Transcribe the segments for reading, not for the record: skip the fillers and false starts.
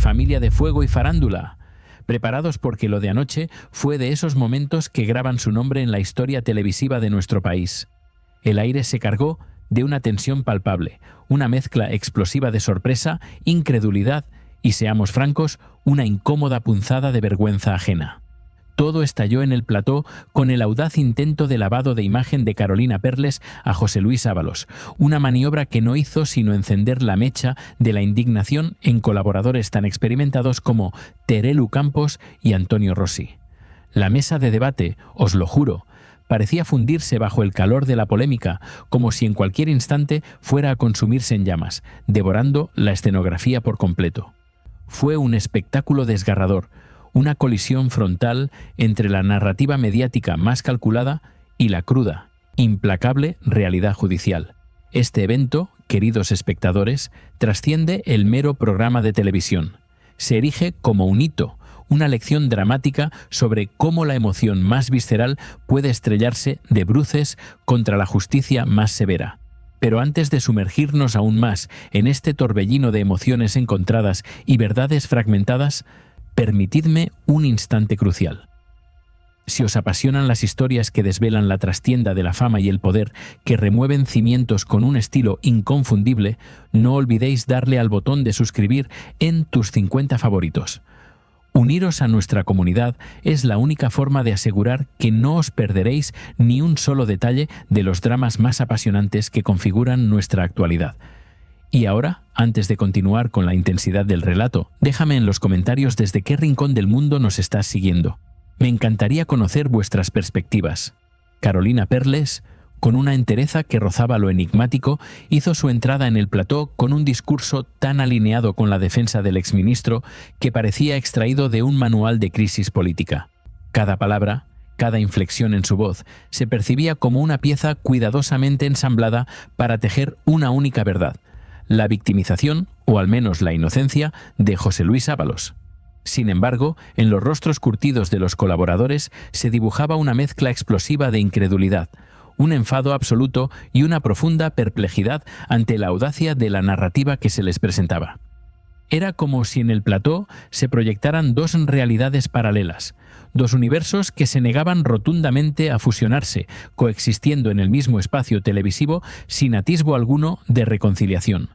familia de fuego y farándula. Preparados porque lo de anoche fue de esos momentos que graban su nombre en la historia televisiva de nuestro país. El aire se cargó de una tensión palpable, una mezcla explosiva de sorpresa, incredulidad y, seamos francos, una incómoda punzada de vergüenza ajena. Todo estalló en el plató con el audaz intento de lavado de imagen de Carolina Perles a José Luis Ábalos, una maniobra que no hizo sino encender la mecha de la indignación en colaboradores tan experimentados como Terelu Campos y Antonio Rossi. La mesa de debate, os lo juro, parecía fundirse bajo el calor de la polémica, como si en cualquier instante fuera a consumirse en llamas, devorando la escenografía por completo. Fue un espectáculo desgarrador, una colisión frontal entre la narrativa mediática más calculada y la cruda, implacable realidad judicial. Este evento, queridos espectadores, trasciende el mero programa de televisión. Se erige como un hito, una lección dramática sobre cómo la emoción más visceral puede estrellarse de bruces contra la justicia más severa. Pero antes de sumergirnos aún más en este torbellino de emociones encontradas y verdades fragmentadas, permitidme un instante crucial. Si os apasionan las historias que desvelan la trastienda de la fama y el poder, que remueven cimientos con un estilo inconfundible, no olvidéis darle al botón de suscribir en tus 50 favoritos. Uniros a nuestra comunidad es la única forma de asegurar que no os perderéis ni un solo detalle de los dramas más apasionantes que configuran nuestra actualidad. Y ahora, antes de continuar con la intensidad del relato, déjame en los comentarios desde qué rincón del mundo nos estás siguiendo. Me encantaría conocer vuestras perspectivas. Carolina Perles, con una entereza que rozaba lo enigmático, hizo su entrada en el plató con un discurso tan alineado con la defensa del exministro que parecía extraído de un manual de crisis política. Cada palabra, cada inflexión en su voz, se percibía como una pieza cuidadosamente ensamblada para tejer una única verdad: la victimización, o al menos la inocencia, de José Luis Ábalos. Sin embargo, en los rostros curtidos de los colaboradores se dibujaba una mezcla explosiva de incredulidad, un enfado absoluto y una profunda perplejidad ante la audacia de la narrativa que se les presentaba. Era como si en el plató se proyectaran dos realidades paralelas, dos universos que se negaban rotundamente a fusionarse, coexistiendo en el mismo espacio televisivo sin atisbo alguno de reconciliación.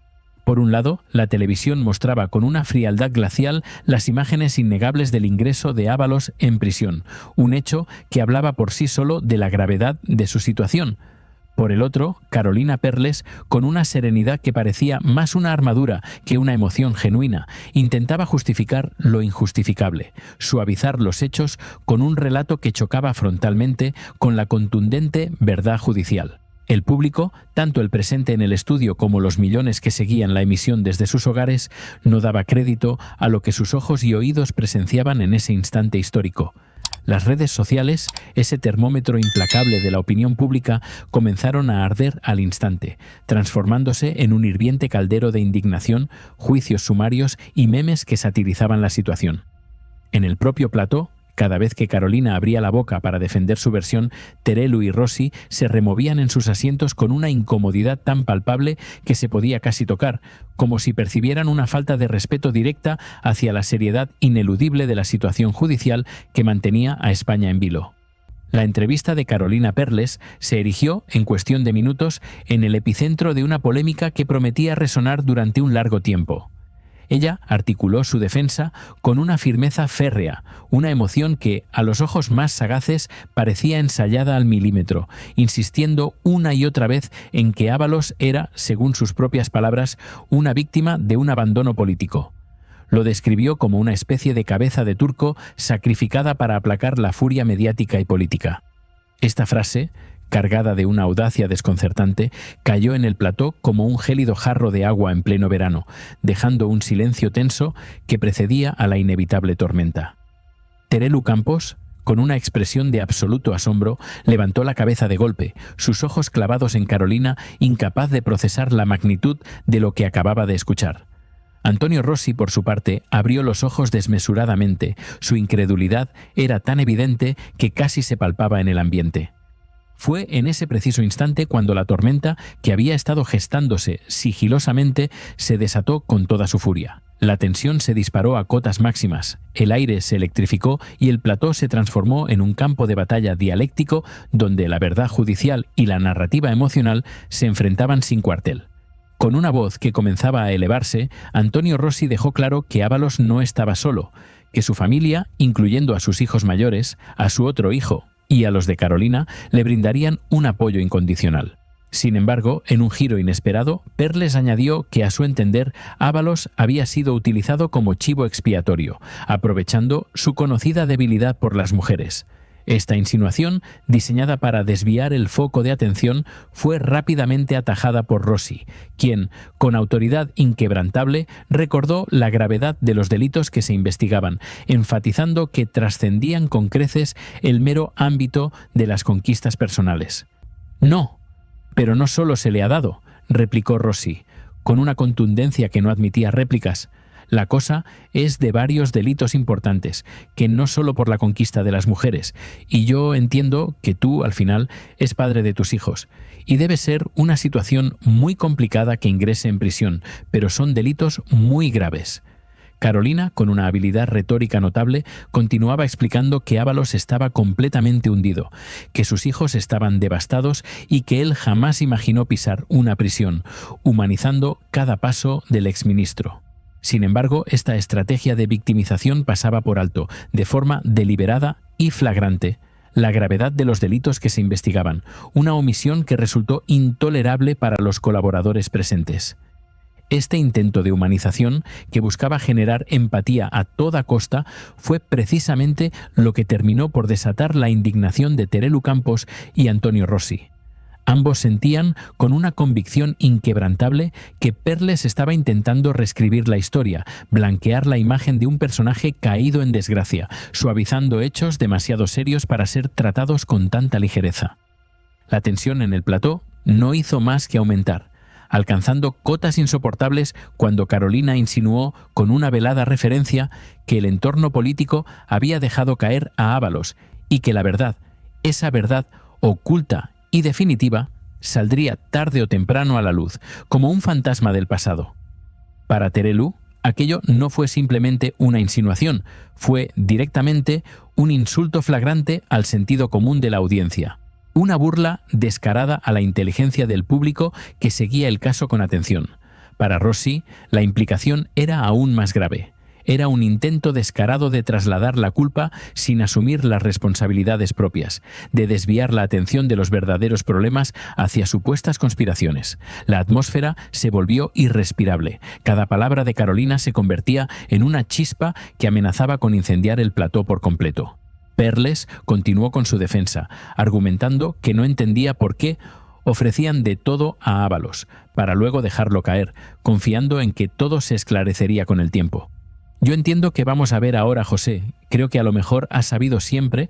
Por un lado, la televisión mostraba con una frialdad glacial las imágenes innegables del ingreso de Ábalos en prisión, un hecho que hablaba por sí solo de la gravedad de su situación. Por el otro, Carolina Perles, con una serenidad que parecía más una armadura que una emoción genuina, intentaba justificar lo injustificable, suavizar los hechos con un relato que chocaba frontalmente con la contundente verdad judicial. El público, tanto el presente en el estudio como los millones que seguían la emisión desde sus hogares, no daba crédito a lo que sus ojos y oídos presenciaban en ese instante histórico. Las redes sociales, ese termómetro implacable de la opinión pública, comenzaron a arder al instante, transformándose en un hirviente caldero de indignación, juicios sumarios y memes que satirizaban la situación. En el propio plató, cada vez que Carolina abría la boca para defender su versión, Terelu y Rossi se removían en sus asientos con una incomodidad tan palpable que se podía casi tocar, como si percibieran una falta de respeto directa hacia la seriedad ineludible de la situación judicial que mantenía a España en vilo. La entrevista de Carolina Perles se erigió, en cuestión de minutos, en el epicentro de una polémica que prometía resonar durante un largo tiempo. Ella articuló su defensa con una firmeza férrea, una emoción que, a los ojos más sagaces, parecía ensayada al milímetro, insistiendo una y otra vez en que Ábalos era, según sus propias palabras, una víctima de un abandono político. Lo describió como una especie de cabeza de turco sacrificada para aplacar la furia mediática y política. Esta frase, cargada de una audacia desconcertante, cayó en el plató como un gélido jarro de agua en pleno verano, dejando un silencio tenso que precedía a la inevitable tormenta. Terelu Campos, con una expresión de absoluto asombro, levantó la cabeza de golpe, sus ojos clavados en Carolina, incapaz de procesar la magnitud de lo que acababa de escuchar. Antonio Rossi, por su parte, abrió los ojos desmesuradamente. Su incredulidad era tan evidente que casi se palpaba en el ambiente. Fue en ese preciso instante cuando la tormenta, que había estado gestándose sigilosamente, se desató con toda su furia. La tensión se disparó a cotas máximas, el aire se electrificó y el plató se transformó en un campo de batalla dialéctico donde la verdad judicial y la narrativa emocional se enfrentaban sin cuartel. Con una voz que comenzaba a elevarse, Antonio Rossi dejó claro que Ábalos no estaba solo, que su familia, incluyendo a sus hijos mayores, a su otro hijo y a los de Carolina, le brindarían un apoyo incondicional. Sin embargo, en un giro inesperado, Perles añadió que a su entender Ábalos había sido utilizado como chivo expiatorio, aprovechando su conocida debilidad por las mujeres. Esta insinuación, diseñada para desviar el foco de atención, fue rápidamente atajada por Rossi, quien, con autoridad inquebrantable, recordó la gravedad de los delitos que se investigaban, enfatizando que trascendían con creces el mero ámbito de las conquistas personales. «No, pero no solo se le ha dado», replicó Rossi, con una contundencia que no admitía réplicas. «La cosa es de varios delitos importantes, que no solo por la conquista de las mujeres, y yo entiendo que tú, al final, es padre de tus hijos, y debe ser una situación muy complicada que ingrese en prisión, pero son delitos muy graves». Carolina, con una habilidad retórica notable, continuaba explicando que Ábalos estaba completamente hundido, que sus hijos estaban devastados y que él jamás imaginó pisar una prisión, humanizando cada paso del exministro. Sin embargo, esta estrategia de victimización pasaba por alto, de forma deliberada y flagrante, la gravedad de los delitos que se investigaban, una omisión que resultó intolerable para los colaboradores presentes. Este intento de humanización, que buscaba generar empatía a toda costa, fue precisamente lo que terminó por desatar la indignación de Terelu Campos y Antonio Rossi. Ambos sentían, con una convicción inquebrantable, que Perles estaba intentando reescribir la historia, blanquear la imagen de un personaje caído en desgracia, suavizando hechos demasiado serios para ser tratados con tanta ligereza. La tensión en el plató no hizo más que aumentar, alcanzando cotas insoportables cuando Carolina insinuó con una velada referencia que el entorno político había dejado caer a Ábalos y que la verdad, esa verdad oculta y definitiva, saldría tarde o temprano a la luz, como un fantasma del pasado. Para Terelu, aquello no fue simplemente una insinuación, fue directamente un insulto flagrante al sentido común de la audiencia. Una burla descarada a la inteligencia del público que seguía el caso con atención. Para Rossi, la implicación era aún más grave. Era un intento descarado de trasladar la culpa sin asumir las responsabilidades propias, de desviar la atención de los verdaderos problemas hacia supuestas conspiraciones. La atmósfera se volvió irrespirable. Cada palabra de Carolina se convertía en una chispa que amenazaba con incendiar el plató por completo. Perles continuó con su defensa, argumentando que no entendía por qué ofrecían de todo a Ábalos, para luego dejarlo caer, confiando en que todo se esclarecería con el tiempo. «Yo entiendo que vamos a ver ahora, José. Creo que a lo mejor ha sabido siempre,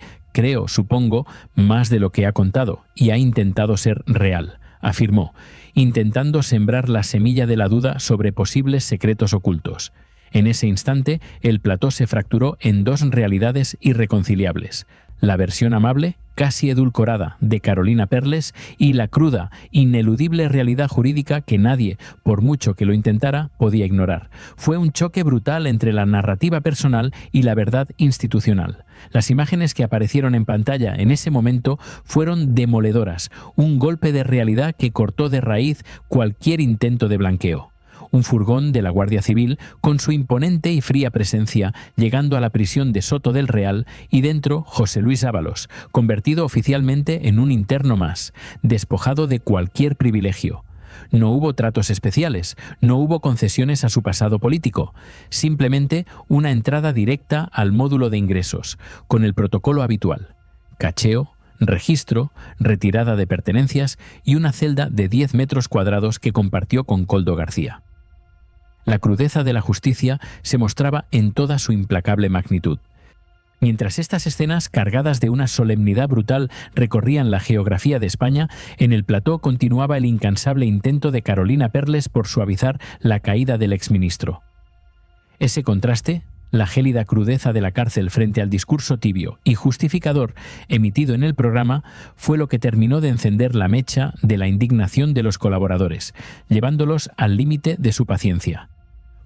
supongo, más de lo que ha contado, y ha intentado ser real», afirmó, intentando sembrar la semilla de la duda sobre posibles secretos ocultos. En ese instante, el plató se fracturó en dos realidades irreconciliables: la versión amable, casi edulcorada, de Carolina Perles y la cruda, ineludible realidad jurídica que nadie, por mucho que lo intentara, podía ignorar. Fue un choque brutal entre la narrativa personal y la verdad institucional. Las imágenes que aparecieron en pantalla en ese momento fueron demoledoras, un golpe de realidad que cortó de raíz cualquier intento de blanqueo. Un furgón de la Guardia Civil con su imponente y fría presencia llegando a la prisión de Soto del Real y dentro José Luis Ábalos, convertido oficialmente en un interno más, despojado de cualquier privilegio. No hubo tratos especiales, no hubo concesiones a su pasado político, simplemente una entrada directa al módulo de ingresos, con el protocolo habitual: cacheo, registro, retirada de pertenencias y una celda de 10 metros cuadrados que compartió con Koldo García. La crudeza de la justicia se mostraba en toda su implacable magnitud. Mientras estas escenas cargadas de una solemnidad brutal recorrían la geografía de España, en el plató continuaba el incansable intento de Carolina Perles por suavizar la caída del exministro. Ese contraste, la gélida crudeza de la cárcel frente al discurso tibio y justificador emitido en el programa, fue lo que terminó de encender la mecha de la indignación de los colaboradores, llevándolos al límite de su paciencia.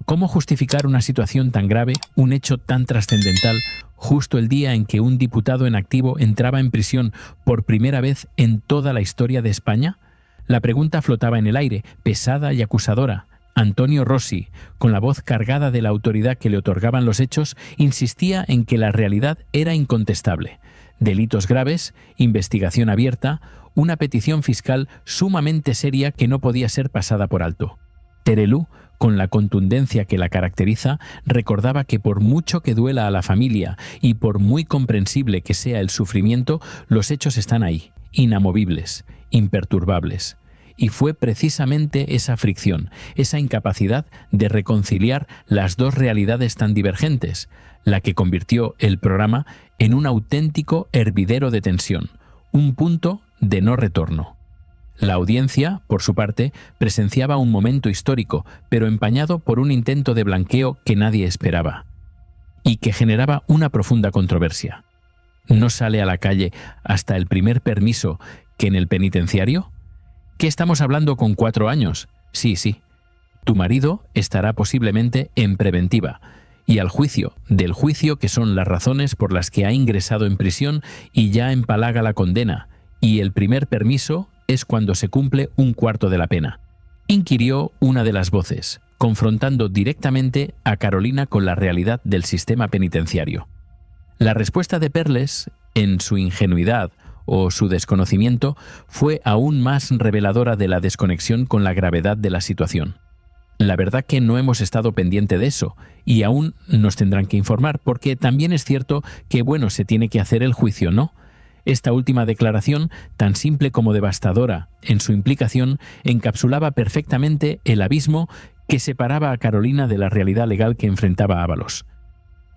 ¿cómo justificar una situación tan grave, un hecho tan trascendental, justo el día en que un diputado en activo entraba en prisión por primera vez en toda la historia de España? La pregunta flotaba en el aire, pesada y acusadora. Antonio Rossi, con la voz cargada de la autoridad que le otorgaban los hechos, insistía en que la realidad era incontestable. Delitos graves, investigación abierta, una petición fiscal sumamente seria que no podía ser pasada por alto. Terelú, con la contundencia que la caracteriza, recordaba que por mucho que duela a la familia y por muy comprensible que sea el sufrimiento, los hechos están ahí, inamovibles, imperturbables. Y fue precisamente esa fricción, esa incapacidad de reconciliar las dos realidades tan divergentes, la que convirtió el programa en un auténtico hervidero de tensión, un punto de no retorno. La audiencia, por su parte, presenciaba un momento histórico, pero empañado por un intento de blanqueo que nadie esperaba, y que generaba una profunda controversia. ¿No sale a la calle hasta el primer permiso que en el penitenciario? ¿Qué estamos hablando con 4 años? Sí. Tu marido estará posiblemente en preventiva, y al juicio, del juicio que son las razones por las que ha ingresado en prisión y ya empalaga la condena, y el primer permiso es cuando se cumple 1/4 de la pena. Inquirió una de las voces, confrontando directamente a Carolina con la realidad del sistema penitenciario. La respuesta de Perles, en su ingenuidad o su desconocimiento, fue aún más reveladora de la desconexión con la gravedad de la situación. La verdad que no hemos estado pendiente de eso, y aún nos tendrán que informar, porque también es cierto que, se tiene que hacer el juicio, ¿no? Esta última declaración, tan simple como devastadora en su implicación, encapsulaba perfectamente el abismo que separaba a Carolina de la realidad legal que enfrentaba Ábalos.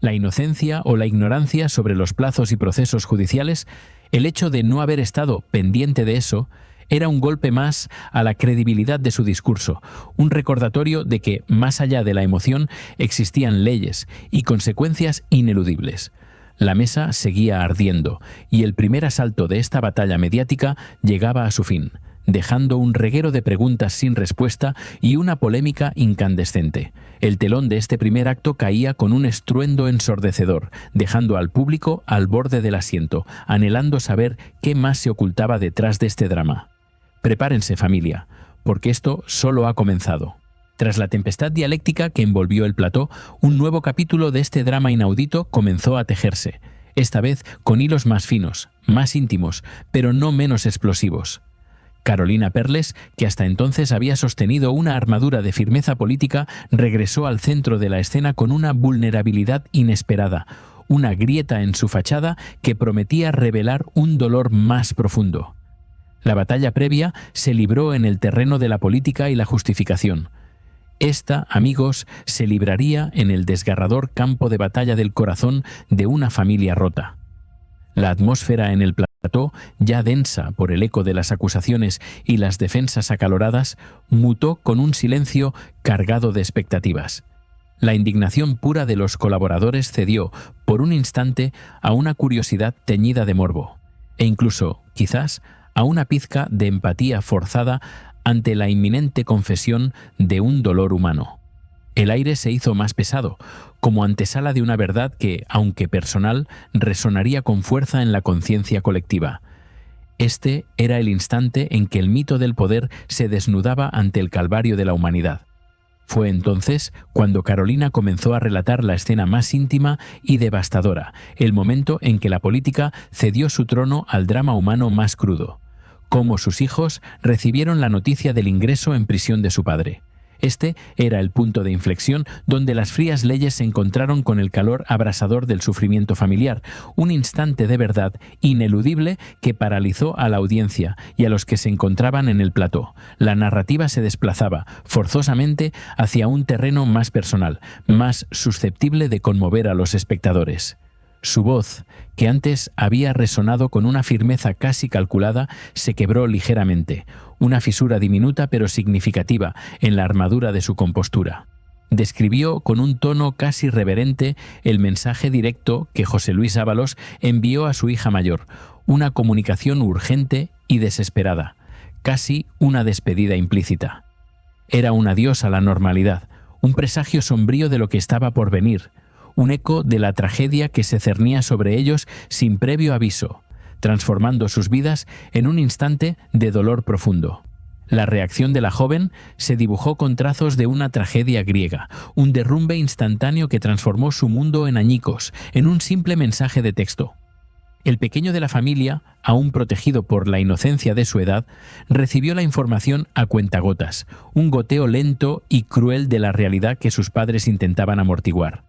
La inocencia o la ignorancia sobre los plazos y procesos judiciales, el hecho de no haber estado pendiente de eso, era un golpe más a la credibilidad de su discurso, un recordatorio de que, más allá de la emoción, existían leyes y consecuencias ineludibles. La mesa seguía ardiendo, y el primer asalto de esta batalla mediática llegaba a su fin, dejando un reguero de preguntas sin respuesta y una polémica incandescente. El telón de este primer acto caía con un estruendo ensordecedor, dejando al público al borde del asiento, anhelando saber qué más se ocultaba detrás de este drama. Prepárense, familia, porque esto solo ha comenzado. Tras la tempestad dialéctica que envolvió el plató, un nuevo capítulo de este drama inaudito comenzó a tejerse, esta vez con hilos más finos, más íntimos, pero no menos explosivos. Carolina Perles, que hasta entonces había sostenido una armadura de firmeza política, regresó al centro de la escena con una vulnerabilidad inesperada, una grieta en su fachada que prometía revelar un dolor más profundo. La batalla previa se libró en el terreno de la política y la justificación. Esta, amigos, se libraría en el desgarrador campo de batalla del corazón de una familia rota. La atmósfera en el plató, ya densa por el eco de las acusaciones y las defensas acaloradas, mutó con un silencio cargado de expectativas. La indignación pura de los colaboradores cedió, por un instante, a una curiosidad teñida de morbo, e incluso, quizás, a una pizca de empatía forzada ante la inminente confesión de un dolor humano. El aire se hizo más pesado, como antesala de una verdad que, aunque personal, resonaría con fuerza en la conciencia colectiva. Este era el instante en que el mito del poder se desnudaba ante el calvario de la humanidad. Fue entonces cuando Carolina comenzó a relatar la escena más íntima y devastadora, el momento en que la política cedió su trono al drama humano más crudo. Cómo sus hijos recibieron la noticia del ingreso en prisión de su padre. Este era el punto de inflexión donde las frías leyes se encontraron con el calor abrasador del sufrimiento familiar, un instante de verdad ineludible que paralizó a la audiencia y a los que se encontraban en el plató. La narrativa se desplazaba, forzosamente, hacia un terreno más personal, más susceptible de conmover a los espectadores. Su voz, que antes había resonado con una firmeza casi calculada, se quebró ligeramente, una fisura diminuta pero significativa en la armadura de su compostura. Describió con un tono casi reverente el mensaje directo que José Luis Ábalos envió a su hija mayor, una comunicación urgente y desesperada, casi una despedida implícita. Era un adiós a la normalidad, un presagio sombrío de lo que estaba por venir, un eco de la tragedia que se cernía sobre ellos sin previo aviso, transformando sus vidas en un instante de dolor profundo. La reacción de la joven se dibujó con trazos de una tragedia griega, un derrumbe instantáneo que transformó su mundo en añicos, en un simple mensaje de texto. El pequeño de la familia, aún protegido por la inocencia de su edad, recibió la información a cuentagotas, un goteo lento y cruel de la realidad que sus padres intentaban amortiguar.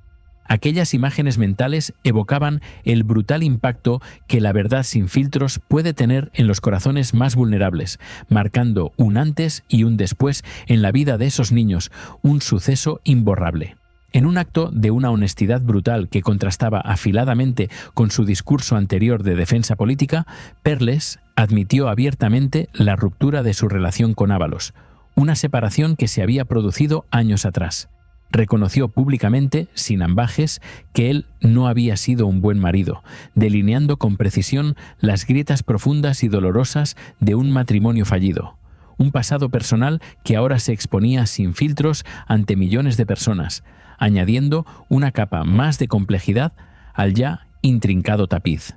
Aquellas imágenes mentales evocaban el brutal impacto que la verdad sin filtros puede tener en los corazones más vulnerables, marcando un antes y un después en la vida de esos niños, un suceso imborrable. En un acto de una honestidad brutal que contrastaba afiladamente con su discurso anterior de defensa política, Perles admitió abiertamente la ruptura de su relación con Ábalos, una separación que se había producido años atrás. Reconoció públicamente, sin ambages, que él no había sido un buen marido, delineando con precisión las grietas profundas y dolorosas de un matrimonio fallido. Un pasado personal que ahora se exponía sin filtros ante millones de personas, añadiendo una capa más de complejidad al ya intrincado tapiz.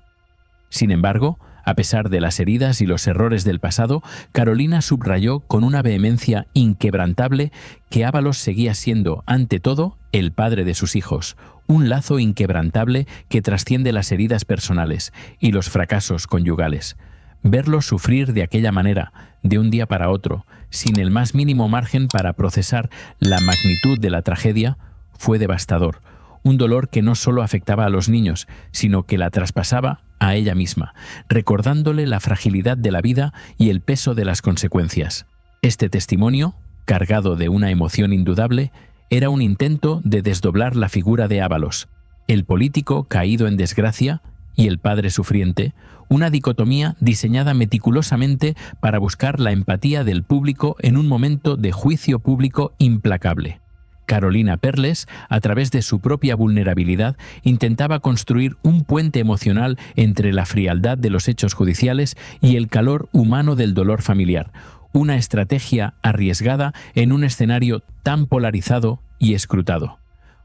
Sin embargo, a pesar de las heridas y los errores del pasado, Carolina subrayó con una vehemencia inquebrantable que Ábalos seguía siendo, ante todo, el padre de sus hijos, un lazo inquebrantable que trasciende las heridas personales y los fracasos conyugales. Verlo sufrir de aquella manera, de un día para otro, sin el más mínimo margen para procesar la magnitud de la tragedia, fue devastador. Un dolor que no solo afectaba a los niños, sino que la traspasaba a ella misma, recordándole la fragilidad de la vida y el peso de las consecuencias. Este testimonio, cargado de una emoción indudable, era un intento de desdoblar la figura de Ábalos, el político caído en desgracia y el padre sufriente, una dicotomía diseñada meticulosamente para buscar la empatía del público en un momento de juicio público implacable. Carolina Perles, a través de su propia vulnerabilidad, intentaba construir un puente emocional entre la frialdad de los hechos judiciales y el calor humano del dolor familiar, una estrategia arriesgada en un escenario tan polarizado y escrutado.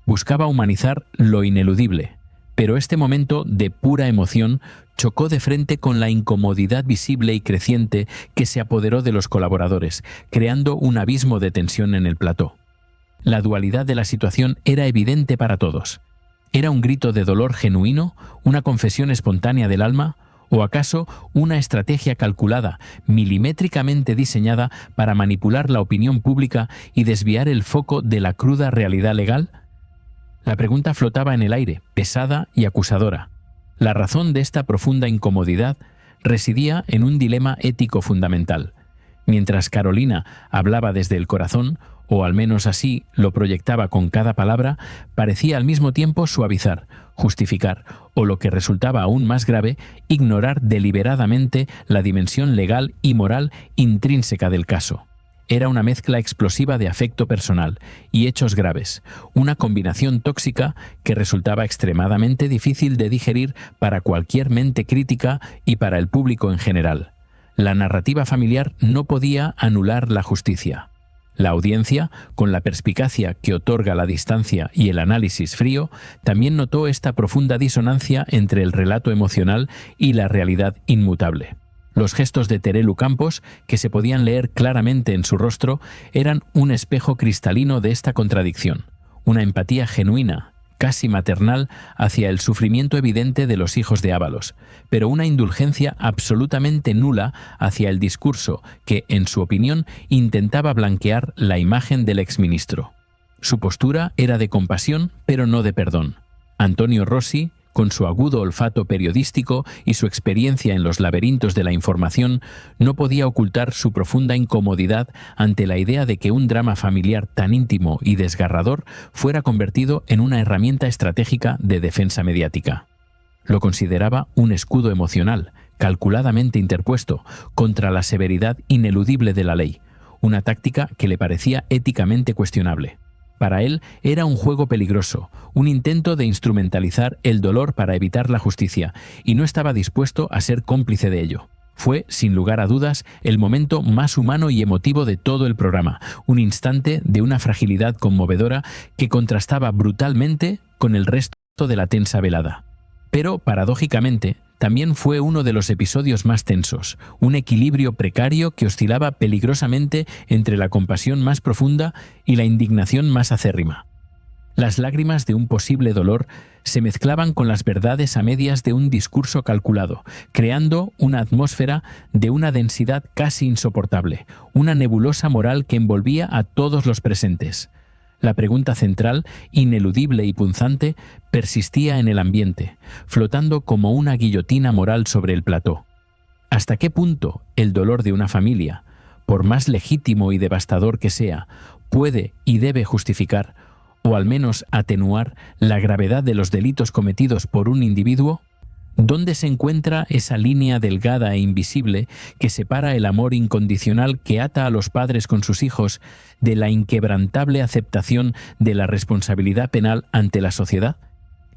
Buscaba humanizar lo ineludible, pero este momento de pura emoción chocó de frente con la incomodidad visible y creciente que se apoderó de los colaboradores, creando un abismo de tensión en el plató. La dualidad de la situación era evidente para todos. ¿Era un grito de dolor genuino, una confesión espontánea del alma, o acaso una estrategia calculada, milimétricamente diseñada para manipular la opinión pública y desviar el foco de la cruda realidad legal? La pregunta flotaba en el aire, pesada y acusadora. La razón de esta profunda incomodidad residía en un dilema ético fundamental. Mientras Carolina hablaba desde el corazón, o al menos así lo proyectaba con cada palabra, parecía al mismo tiempo suavizar, justificar, o lo que resultaba aún más grave, ignorar deliberadamente la dimensión legal y moral intrínseca del caso. Era una mezcla explosiva de afecto personal y hechos graves, una combinación tóxica que resultaba extremadamente difícil de digerir para cualquier mente crítica y para el público en general. La narrativa familiar no podía anular la justicia. La audiencia, con la perspicacia que otorga la distancia y el análisis frío, también notó esta profunda disonancia entre el relato emocional y la realidad inmutable. Los gestos de Terelu Campos, que se podían leer claramente en su rostro, eran un espejo cristalino de esta contradicción, una empatía genuina, casi maternal, hacia el sufrimiento evidente de los hijos de Ábalos, pero una indulgencia absolutamente nula hacia el discurso que, en su opinión, intentaba blanquear la imagen del exministro. Su postura era de compasión, pero no de perdón. Antonio Rossi, con su agudo olfato periodístico y su experiencia en los laberintos de la información, no podía ocultar su profunda incomodidad ante la idea de que un drama familiar tan íntimo y desgarrador fuera convertido en una herramienta estratégica de defensa mediática. Lo consideraba un escudo emocional, calculadamente interpuesto, contra la severidad ineludible de la ley, una táctica que le parecía éticamente cuestionable. Para él era un juego peligroso, un intento de instrumentalizar el dolor para evitar la justicia, y no estaba dispuesto a ser cómplice de ello. Fue, sin lugar a dudas, el momento más humano y emotivo de todo el programa, un instante de una fragilidad conmovedora que contrastaba brutalmente con el resto de la tensa velada. Pero, paradójicamente, también fue uno de los episodios más tensos, un equilibrio precario que oscilaba peligrosamente entre la compasión más profunda y la indignación más acérrima. Las lágrimas de un posible dolor se mezclaban con las verdades a medias de un discurso calculado, creando una atmósfera de una densidad casi insoportable, una nebulosa moral que envolvía a todos los presentes. La pregunta central, ineludible y punzante, persistía en el ambiente, flotando como una guillotina moral sobre el plató. ¿Hasta qué punto el dolor de una familia, por más legítimo y devastador que sea, puede y debe justificar, o al menos atenuar, la gravedad de los delitos cometidos por un individuo? ¿Dónde se encuentra esa línea delgada e invisible que separa el amor incondicional que ata a los padres con sus hijos de la inquebrantable aceptación de la responsabilidad penal ante la sociedad?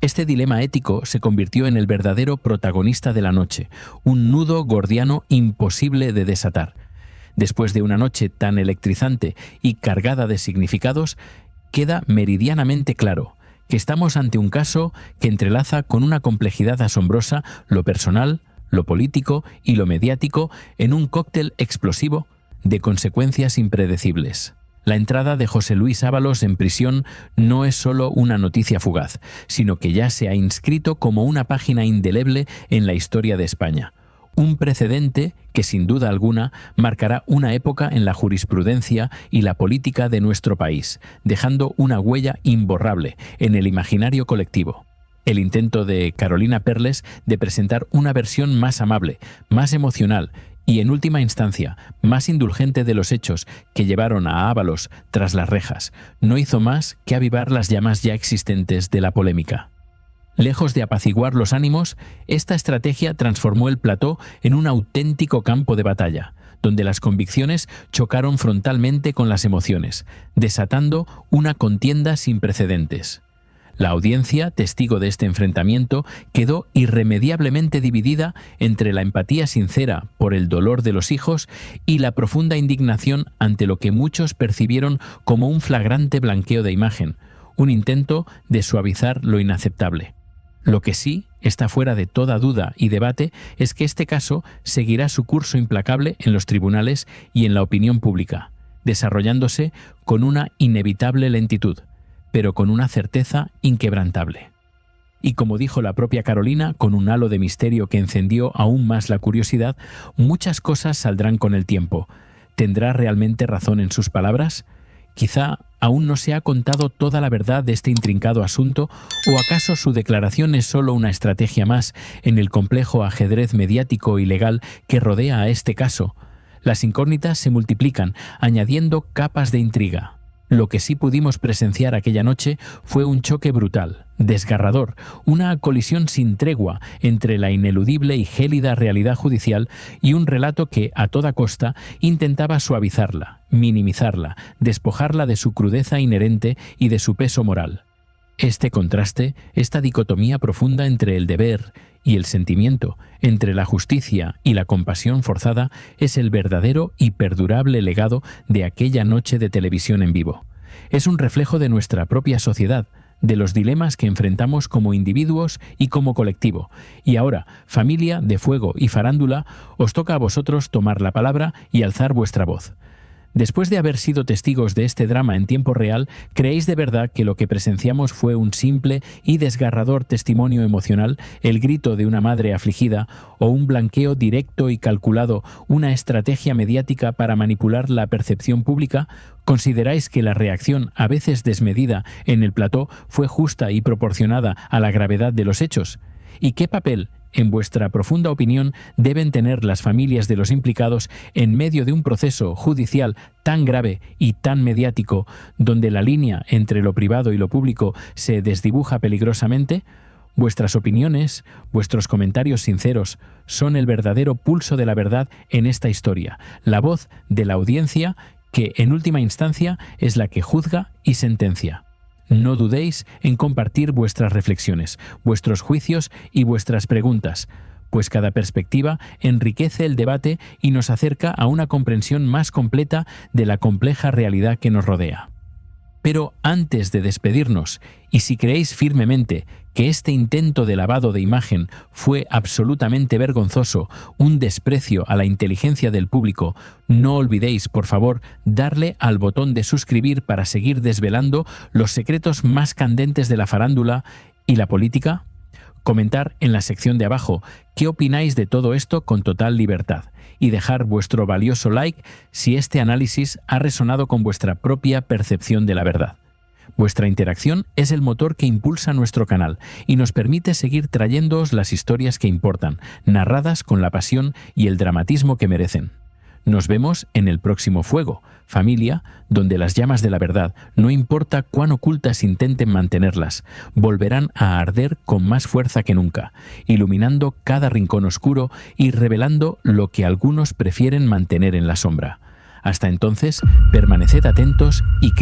Este dilema ético se convirtió en el verdadero protagonista de la noche, un nudo gordiano imposible de desatar. Después de una noche tan electrizante y cargada de significados, queda meridianamente claro que estamos ante un caso que entrelaza con una complejidad asombrosa lo personal, lo político y lo mediático en un cóctel explosivo de consecuencias impredecibles. La entrada de José Luis Ábalos en prisión no es solo una noticia fugaz, sino que ya se ha inscrito como una página indeleble en la historia de España. Un precedente que sin duda alguna marcará una época en la jurisprudencia y la política de nuestro país, dejando una huella imborrable en el imaginario colectivo. El intento de Carolina Perles de presentar una versión más amable, más emocional y, en última instancia, más indulgente de los hechos que llevaron a Ábalos tras las rejas, no hizo más que avivar las llamas ya existentes de la polémica. Lejos de apaciguar los ánimos, esta estrategia transformó el plató en un auténtico campo de batalla, donde las convicciones chocaron frontalmente con las emociones, desatando una contienda sin precedentes. La audiencia, testigo de este enfrentamiento, quedó irremediablemente dividida entre la empatía sincera por el dolor de los hijos y la profunda indignación ante lo que muchos percibieron como un flagrante blanqueo de imagen, un intento de suavizar lo inaceptable. Lo que sí está fuera de toda duda y debate es que este caso seguirá su curso implacable en los tribunales y en la opinión pública, desarrollándose con una inevitable lentitud, pero con una certeza inquebrantable. Y como dijo la propia Carolina, con un halo de misterio que encendió aún más la curiosidad, muchas cosas saldrán con el tiempo. ¿Tendrá realmente razón en sus palabras? Quizá aún no se ha contado toda la verdad de este intrincado asunto, ¿o acaso su declaración es solo una estrategia más en el complejo ajedrez mediático y legal que rodea a este caso? Las incógnitas se multiplican, añadiendo capas de intriga. Lo que sí pudimos presenciar aquella noche fue un choque brutal, desgarrador, una colisión sin tregua entre la ineludible y gélida realidad judicial y un relato que, a toda costa, intentaba suavizarla, minimizarla, despojarla de su crudeza inherente y de su peso moral. Este contraste, esta dicotomía profunda entre el deber y el sentimiento, entre la justicia y la compasión forzada, es el verdadero y perdurable legado de aquella noche de televisión en vivo. Es un reflejo de nuestra propia sociedad, de los dilemas que enfrentamos como individuos y como colectivo. Y ahora, familia de Fuego y Farándula, os toca a vosotros tomar la palabra y alzar vuestra voz. Después de haber sido testigos de este drama en tiempo real, ¿creéis de verdad que lo que presenciamos fue un simple y desgarrador testimonio emocional, el grito de una madre afligida, o un blanqueo directo y calculado, una estrategia mediática para manipular la percepción pública? ¿Consideráis que la reacción, a veces desmedida, en el plató fue justa y proporcionada a la gravedad de los hechos? ¿Y qué papel, en vuestra profunda opinión, deben tener las familias de los implicados en medio de un proceso judicial tan grave y tan mediático, donde la línea entre lo privado y lo público se desdibuja peligrosamente? Vuestras opiniones, vuestros comentarios sinceros, son el verdadero pulso de la verdad en esta historia, la voz de la audiencia que, en última instancia, es la que juzga y sentencia. No dudéis en compartir vuestras reflexiones, vuestros juicios y vuestras preguntas, pues cada perspectiva enriquece el debate y nos acerca a una comprensión más completa de la compleja realidad que nos rodea. Pero antes de despedirnos, y si creéis firmemente que este intento de lavado de imagen fue absolutamente vergonzoso, un desprecio a la inteligencia del público, no olvidéis, por favor, darle al botón de suscribir para seguir desvelando los secretos más candentes de la farándula y la política. Comentar en la sección de abajo qué opináis de todo esto con total libertad y dejar vuestro valioso like si este análisis ha resonado con vuestra propia percepción de la verdad. Vuestra interacción es el motor que impulsa nuestro canal y nos permite seguir trayéndoos las historias que importan, narradas con la pasión y el dramatismo que merecen. Nos vemos en el próximo Fuego, familia, donde las llamas de la verdad, no importa cuán ocultas intenten mantenerlas, volverán a arder con más fuerza que nunca, iluminando cada rincón oscuro y revelando lo que algunos prefieren mantener en la sombra. Hasta entonces, permaneced atentos y